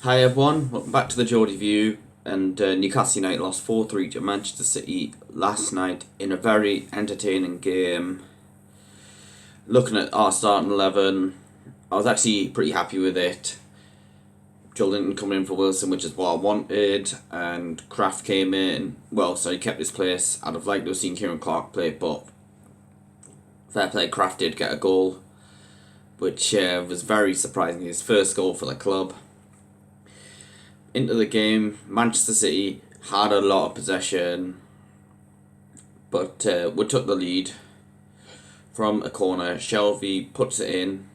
Hi everyone, welcome back to the Geordie View. And Newcastle United lost 4-3 to Manchester City last night in a very entertaining game. Looking at our starting 11, I was actually pretty happy with it. Joelinton coming in for Wilson, which is what I wanted, and Krafth came in. Well, so he kept his place. I'd have liked to have seen Kieran Clark play, but fair play, Krafth did get a goal, which was very surprising. His first goal for the club. Into the game, Manchester City had a lot of possession, but we took the lead from a corner. Shelby puts it in,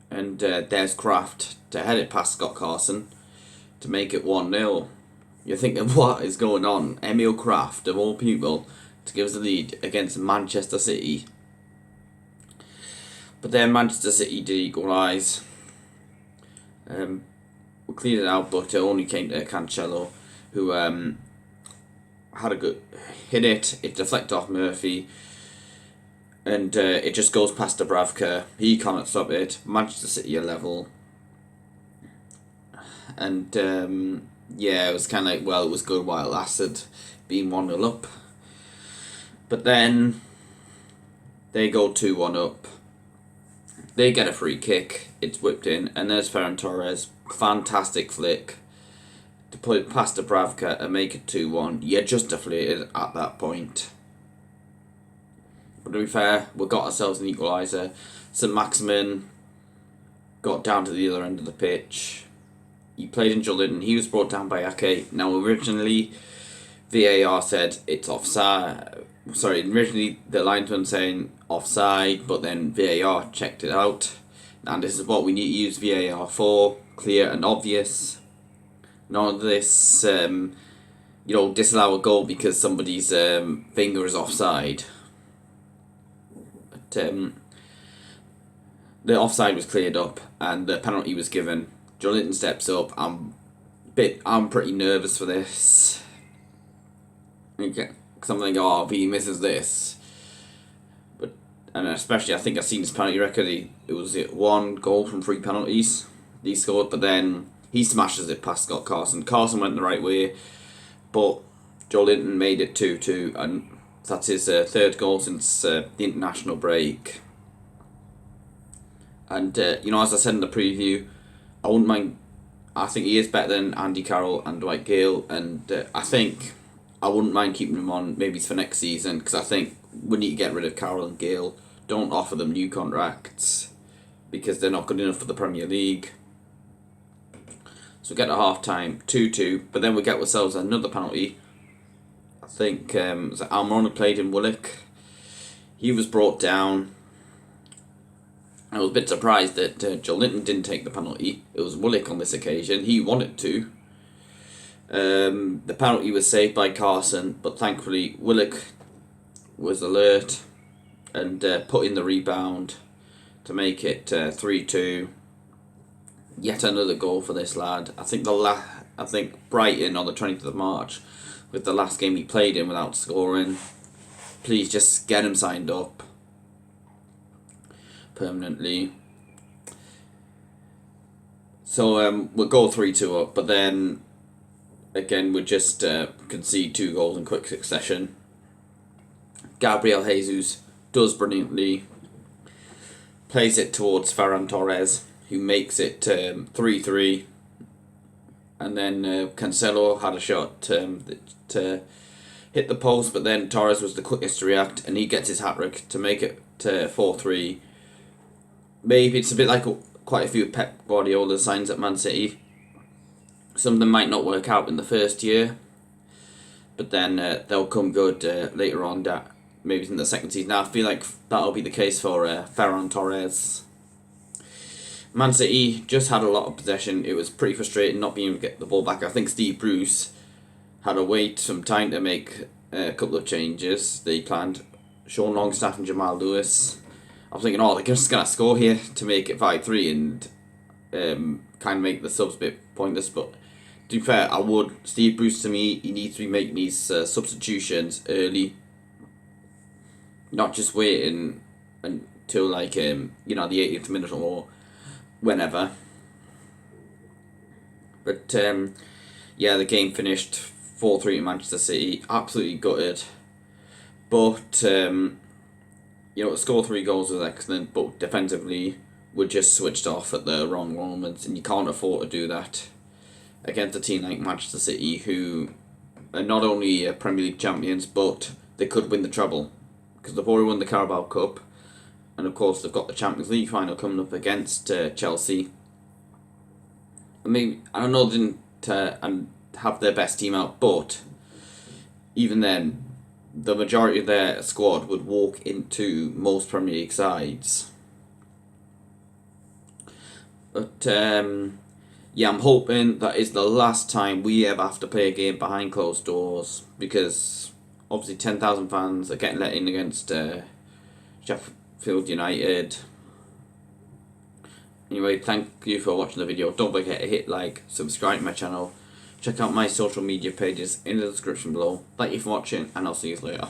and there's Krafth to head it past Scott Carson to make it 1-0. You're thinking, what is going on? Emil Krafth, of all people, to give us the lead against Manchester City. But then Manchester City did equalise. We cleared it out, but it only came to Cancelo, who had a good hit it deflected off Murphy, and it just goes past Dubravka. He can't stop it. Manchester City are level, and it was kind of like, well, it was good while it lasted, being 1-0 up. But then they go 2-1 up. They get a free kick. It's whipped in, and there's Ferran Torres. Fantastic flick to put it past Dubravka and make it 2-1. You're just deflated at that point. But to be fair, we got ourselves an equaliser. St Maximin got down to the other end of the pitch. He played in Joelinton. He was brought down by Ake. Now, originally, VAR said it's offside. Sorry, originally the linesman saying offside, but then VAR checked it out. And this is what we need to use VAR for. Clear and obvious. None of this, disallow a goal because somebody's finger is offside. But the offside was cleared up and the penalty was given. Joelinton steps up. I'm pretty nervous for this. Because I'm thinking, if he misses this. And especially, I think I've seen his penalty record. It was 1 goal from 3 penalties he scored, but then he smashes it past Scott Carson. Carson went the right way, but Joelinton made it 2-2, and that's his third goal since the international break. And, as I said in the preview, I wouldn't mind. I think he is better than Andy Carroll and Dwight Gale, and I think I wouldn't mind keeping him on maybe for next season, because I think we need to get rid of Carroll and Gale. Don't offer them new contracts because they're not good enough for the Premier League. So we get to half time, 2-2, but then we get ourselves another penalty. I think Almiron played in Willock. He was brought down. I was a bit surprised that Joelinton didn't take the penalty. It was Willock on this occasion. He wanted to. The penalty was saved by Carson, but thankfully Willock was alert and put in the rebound to make it 3-2. Yet another goal for this lad. I think Brighton on the 20th of March was the last game he played in without scoring. Please just get him signed up permanently. So we'll go 3-2 up, but then again we just concede 2 goals in quick succession. Gabriel Jesus does brilliantly, plays it towards Ferran Torres, who makes it 3-3, and then Cancelo had a shot to hit the post, but then Torres was the quickest to react, and he gets his hat-trick to make it 4-3. Maybe it's a bit like quite a few Pep Guardiola signs at Man City. Some of them might not work out in the first year, but then they'll come good later on, maybe in the second season. Now, I feel like that'll be the case for Ferran Torres. Man City just had a lot of possession. It was pretty frustrating not being able to get the ball back. I think Steve Bruce had to wait some time to make a couple of changes they planned. Sean Longstaff and Jamal Lewis. I was thinking, they're just going to score here to make it 5-3 and kind of make the subs a bit pointless. But to be fair, Steve Bruce, to me, he needs to be making these substitutions early. Not just waiting until the 80th minute or whenever. But yeah, the game finished 4-3 to Manchester City. Absolutely gutted. But you know, to score 3 goals was excellent, but defensively we just switched off at the wrong moments, and you can't afford to do that against a team like Manchester City, who are not only Premier League champions, but they could win the treble, because they've already won the Carabao Cup, and of course they've got the Champions League final coming up against Chelsea. I mean, I know they didn't and have their best team out, but even then, the majority of their squad would walk into most Premier League sides. But yeah, I'm hoping that is the last time we ever have to play a game behind closed doors, because obviously 10,000 fans are getting let in against Sheffield United. Anyway, thank you for watching the video. Don't forget to hit like, subscribe to my channel. Check out my social media pages in the description below. Thank you for watching, and I'll see you later.